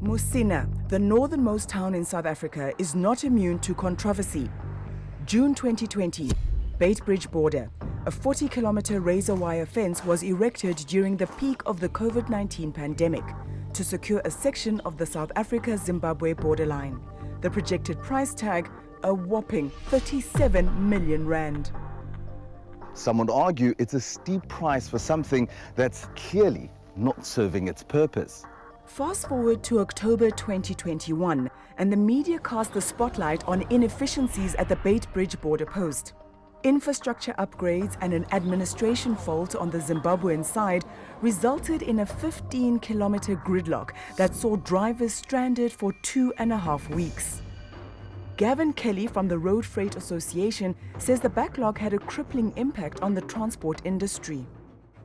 Musina, the northernmost town in South Africa, is not immune to controversy. June 2020, Beitbridge border. A 40-kilometer razor wire fence was erected during the peak of the COVID-19 pandemic to secure a section of the South Africa-Zimbabwe borderline. The projected price tag, a whopping 37 million rand. Some would argue it's a steep price for something that's clearly not serving its purpose. Fast forward to October 2021, and the media cast the spotlight on inefficiencies at the Beitbridge border post. Infrastructure upgrades and an administration fault on the Zimbabwean side resulted in a 15-kilometer gridlock that saw drivers stranded for 2.5 weeks. 𝗀𝗵𝗀𝗆 from the Road Freight Association says the backlog had a crippling impact on the transport industry.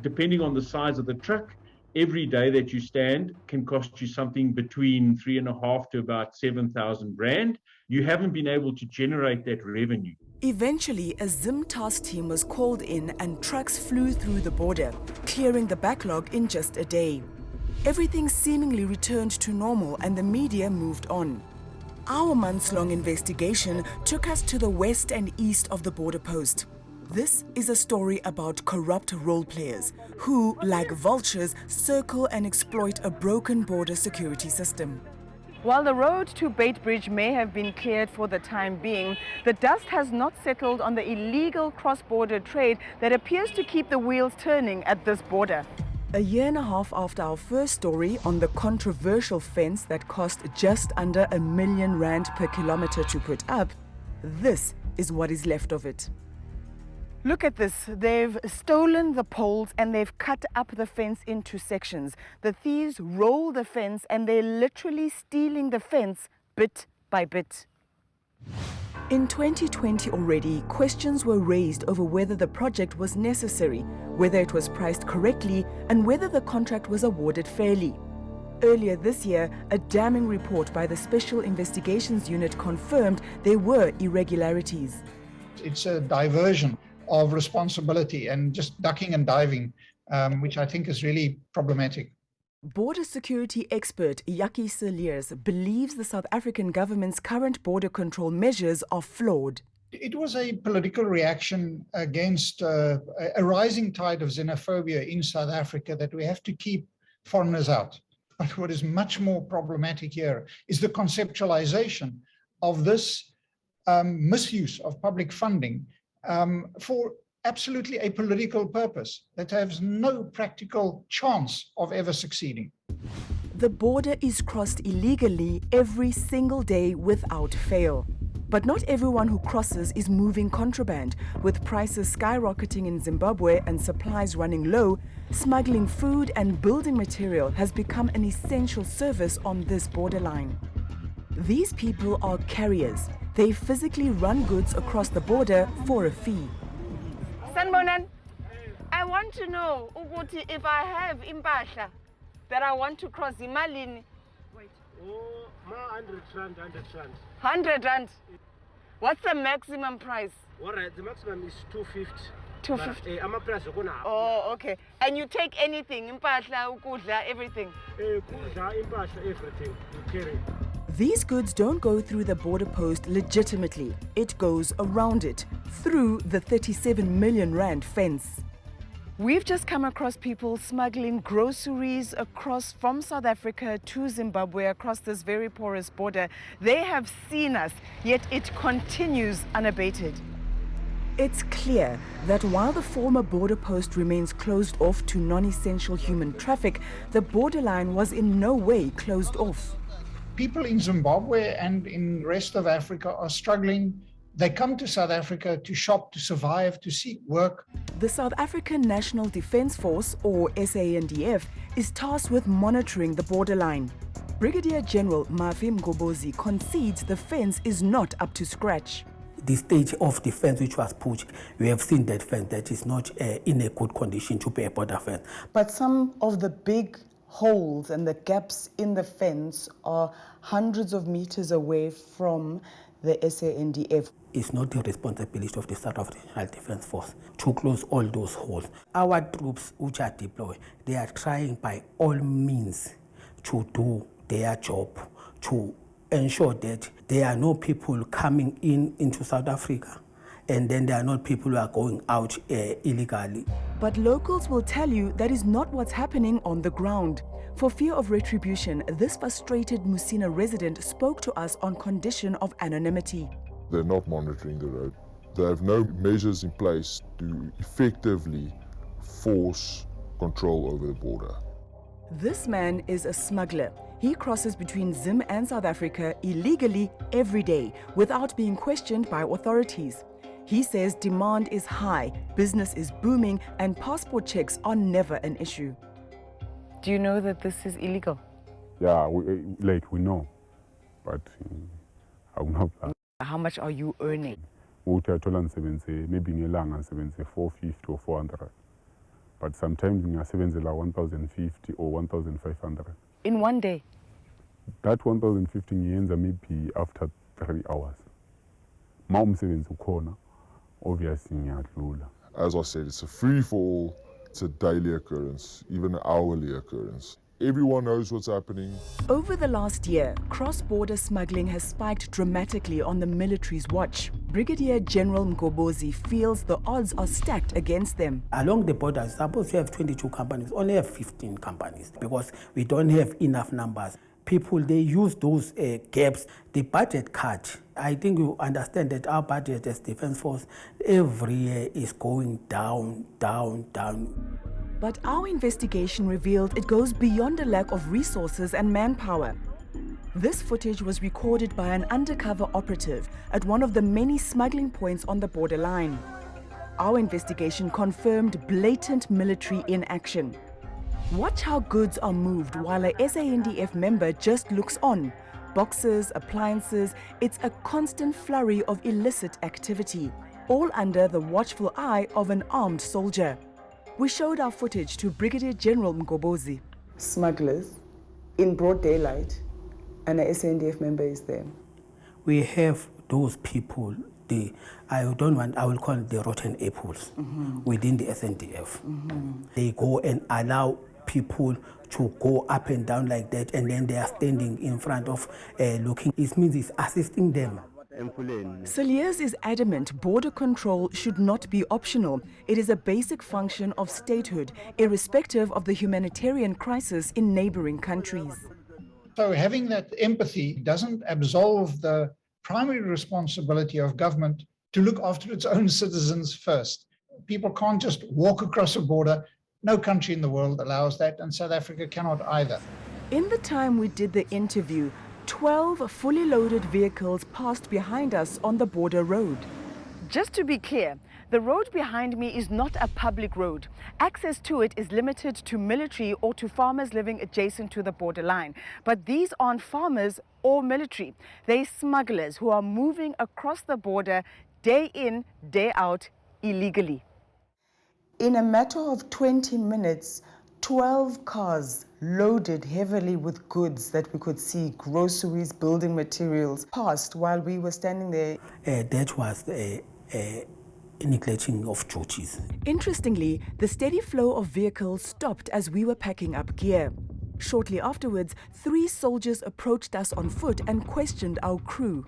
Depending on the size of the truck, every day that you stand can cost you something between 3.5 to about 7,000 rand. You haven't been able to generate that revenue. Eventually, a Zim task team was called in and trucks flew through the border, clearing the backlog in just a day. Everything seemingly returned to normal and the media moved on. Our months-long investigation took us to the west and east of the border post. This is a story about corrupt role players who, like vultures, circle and exploit a broken border security system. While the road to Beitbridge may have been cleared for the time being, the dust has not settled on the illegal cross-border trade that appears to keep the wheels turning at this border. A year and a half after our first story on the controversial fence that cost just under R1 million per kilometer to put up, this is what is left of it. Look at this. They've stolen the poles and they've cut up the fence into sections. The thieves roll the fence and they're literally stealing the fence bit by bit. In 2020 already, questions were raised over whether the project was necessary, whether it was priced correctly, and whether the contract was awarded fairly. Earlier this year, a damning report by the Special Investigations Unit confirmed there were irregularities. It's a diversion of responsibility and just ducking and diving, which I think is really problematic. Border security expert 𝗀𝗍𝗄𝗧 𝗍𝗍 believes the South African government's current border control measures are flawed. It was a political reaction against a rising tide of xenophobia in South Africa that we have to keep foreigners out. But what is much more problematic here is the conceptualization of this misuse of public funding for absolutely a political purpose that has no practical chance of ever succeeding. The border is crossed illegally every single day without fail. But not everyone who crosses is moving contraband. With prices skyrocketing in Zimbabwe and supplies running low, smuggling food and building material has become an essential service on this borderline. These people are carriers. They physically run goods across the border for a fee. Sanbonan, I want to know if I have impahla that I want to cross imalini. Wait. Oh, 100 rand, 100 rand. 100 rand. What's the maximum price? All right, the maximum is 250. 250. Oh, okay. And you take anything, impahla, ukudla, everything. Kudla, impahla, everything. You carry. These goods don't go through the border post legitimately. It goes around it, through the 37 million rand fence. We've just come across people smuggling groceries across from South Africa to Zimbabwe across this very porous border. They have seen us, yet it continues unabated. It's clear that while the former border post remains closed off to non-essential human traffic, the borderline was in no way closed off. People in Zimbabwe and in the rest of Africa are struggling. They come to South Africa to shop, to survive, to seek work. The South African National Defence Force, or SANDF, is tasked with monitoring the borderline. Brigadier General 𝗀𝗵𝗶𝘀 concedes the fence is not up to scratch. The stage of the fence which was put, we have seen that fence that is not in a good condition to be a border fence. But some of the big holes and the gaps in the fence are hundreds of meters away from the SANDF. It's not the responsibility of the South African National Defence Force to close all those holes. Our troops which are deployed, they are trying by all means to do their job to ensure that there are no people coming into South Africa, and then there are not people who are going out illegally. But locals will tell you that is not what's happening on the ground. For fear of retribution, this frustrated Musina resident spoke to us on condition of anonymity. They're not monitoring the road. They have no measures in place to effectively force control over the border. This man is a smuggler. He crosses between Zim and South Africa illegally every day without being questioned by authorities. He says demand is high, business is booming, and passport checks are never an issue. Do you know that this is illegal? Yeah, we know, but I will not. How much are you earning? Maybe ngelanga 450 or 400, but sometimes ngasebenzela 1,050 or 1,500. In one day? That 1,050 ngiyenza maybe after 3 hours. Ma umsebenzi ukhona, obviously ngiyadlula. As I said, it's a free-for-all, it's a daily occurrence, even an hourly occurrence. Everyone knows what's happening. Over the last year, cross-border smuggling has spiked dramatically on the military's watch. Brigadier General 𝗀𝗶𝗴𝗶𝗶 feels the odds are stacked against them. Along the border, suppose we have 22 companies, only have 15 companies because we don't have enough numbers. People, they use those gaps. The budget cut, I think you understand that our budget as Defence Force every year is going down, down, down. But our investigation revealed it goes beyond a lack of resources and manpower. This footage was recorded by an undercover operative at one of the many smuggling points on the borderline. Our investigation confirmed blatant military inaction. Watch how goods are moved while a SANDF member just looks on. Boxes, appliances, it's a constant flurry of illicit activity, all under the watchful eye of an armed soldier. We showed our footage to Brigadier General 𝗀𝗶𝗀𝗶𝗀. Smugglers in broad daylight, and a SANDF member is there. We have those people, I will call it the rotten apples within the SANDF. They go and allow people to go up and down like that, and then they are standing in front of looking. It means it's assisting them. 𝗀𝗍𝗔 is adamant border control should not be optional. It is a basic function of statehood, irrespective of the humanitarian crisis in neighboring countries. So having that empathy doesn't absolve the primary responsibility of government to look after its own citizens first. People can't just walk across a border. No country in the world allows that, and South Africa cannot either. In the time we did the interview, 12 fully loaded vehicles passed behind us on the border road. Just to be clear, the road behind me is not a public road. Access to it is limited to military or to farmers living adjacent to the borderline. But these aren't farmers or military. They're smugglers who are moving across the border day in, day out, illegally. In a matter of 20 minutes, 12 cars loaded heavily with goods that we could see, groceries, building materials, passed while we were standing there. That was neglecting of duties. Interestingly, the steady flow of vehicles stopped as we were packing up gear. Shortly afterwards, 3 soldiers approached us on foot and questioned our crew.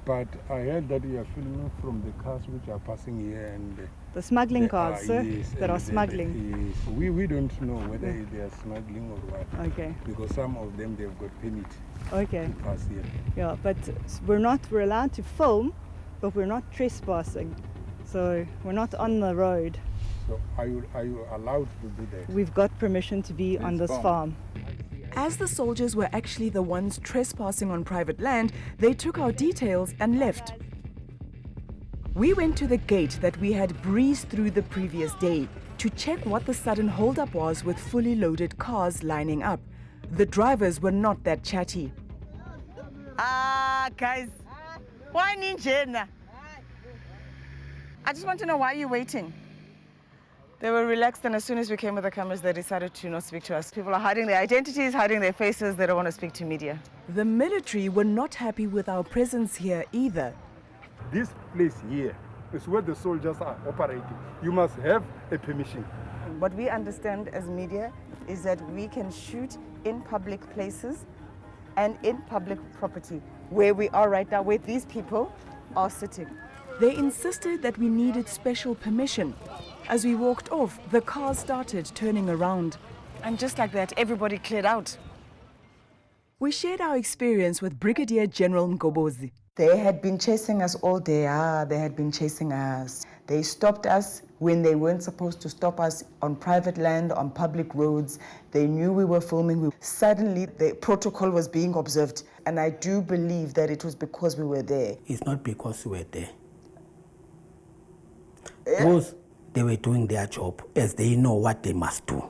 But I heard that you are filming from the cars which are passing here and the smuggling cars, sir, yes, that are smuggling. Yes. We don't know whether they are smuggling or what. Okay. Because some of them they've got permit. Okay. To pass here. Yeah, but we're allowed to film, but we're not trespassing. So we're not on the road. So are you allowed to do that? We've got permission to be on this farm. As the soldiers were actually the ones trespassing on private land, they took our details and left. We went to the gate that we had breezed through the previous day to check what the sudden holdup was with fully loaded cars lining up. The drivers were not that chatty. Guys, why ninja? I just want to know why you're waiting. They were relaxed, and as soon as we came with the cameras, they decided to not speak to us. People are hiding their identities, hiding their faces. They don't want to speak to media. The military were not happy with our presence here either. This place here is where the soldiers are operating. You must have a permission. What we understand as media is that we can shoot in public places and in public property, where we are right now, where these people are sitting. They insisted that we needed special permission. As we walked off, the cars started turning around. And just like that, everybody cleared out. We shared our experience with Brigadier General 𝗀𝗶𝗴𝗶𝗴𝗆. They had been chasing us all day. They had been chasing us. They stopped us when they weren't supposed to stop us on private land, on public roads. They knew we were filming. Suddenly, the protocol was being observed. And I do believe that it was because we were there. It's not because we were there. Because they were doing their job as they know what they must do.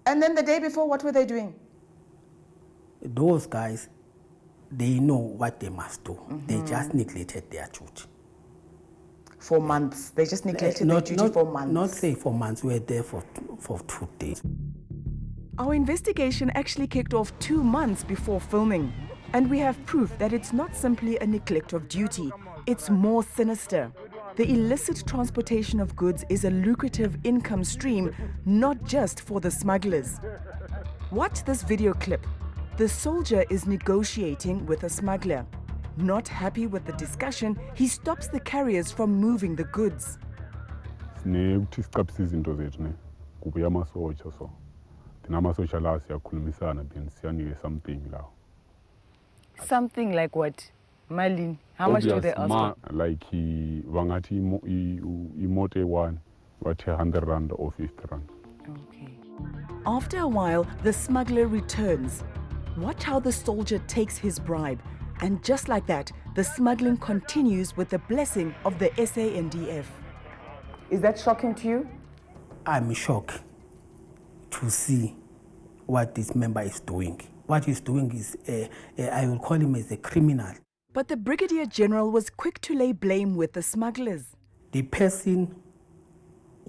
And then the day before, what were they doing? Those guys, they know what they must do. They just neglected their duty. For months. They just neglected their duty for months. Not say for months. We were there for 2 days. Our investigation actually kicked off 2 months before filming. And we have proof that it's not simply a neglect of duty. It's more sinister. The illicit transportation of goods is a lucrative income stream, not just for the smugglers. Watch this video clip. The soldier is negotiating with a smuggler. Not happy with the discussion, he stops the carriers from moving the goods. Something like what? Malin, how much do they ask? Like wangati imote one, what 100 rand or 50 rand. Okay. After a while, the smuggler returns. Watch how the soldier takes his bribe. And just like that, the smuggling continues with the blessing of the SANDF. Is that shocking to you? I'm shocked to see what this member is doing. What he's doing is, I will call him as a criminal. But the Brigadier General was quick to lay blame with the smugglers. The person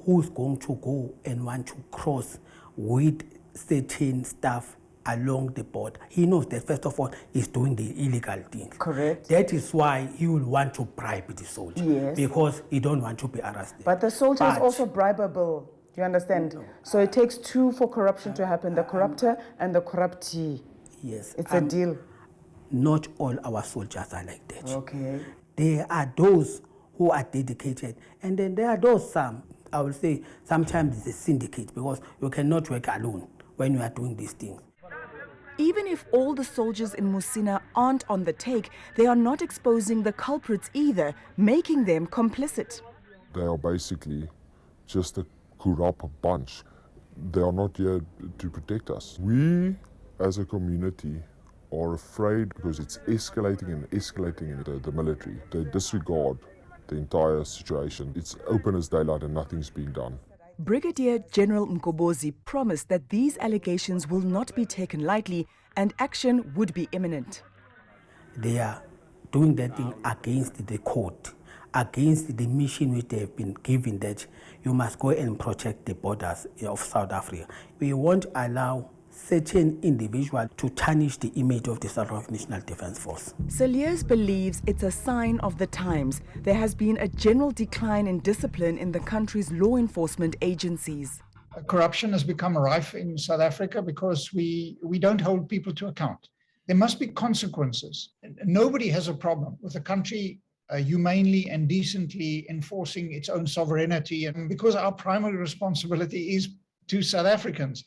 who's going to go and want to cross with certain stuff along the border, he knows that first of all he's doing the illegal things. Correct. That is why he will want to bribe the soldier. Yes. Because he don't want to be arrested. But the soldier is also bribable. Do you understand? So it takes 2 for corruption to happen, the corruptor and the corruptee. Yes. It's a deal. Not all our soldiers are like that. Okay. There are those who are dedicated, and then there are those some, I will say, sometimes it's a syndicate, because you cannot work alone when you are doing these things. Even if all the soldiers in Musina aren't on the take, they are not exposing the culprits either, making them complicit. They are basically just a corrupt bunch. They are not here to protect us. We, as a community, are afraid because it's escalating and escalating in the military. They disregard the entire situation. It's open as daylight and nothing's being done. Brigadier General 𝗀𝗶𝗴𝗶𝗀𝗆 promised that these allegations will not be taken lightly and action would be imminent. They are doing that thing against the court, against the mission which they have been given, that you must go and protect the borders of South Africa. We won't allow certain individuals to tarnish the image of the South African National Defence Force. 𝗀𝗫𝗍𝗫 believes it's a sign of the times. There has been a general decline in discipline in the country's law enforcement agencies. Corruption has become rife in South Africa because we don't hold people to account. There must be consequences. Nobody has a problem with the country humanely and decently enforcing its own sovereignty, and because our primary responsibility is to South Africans.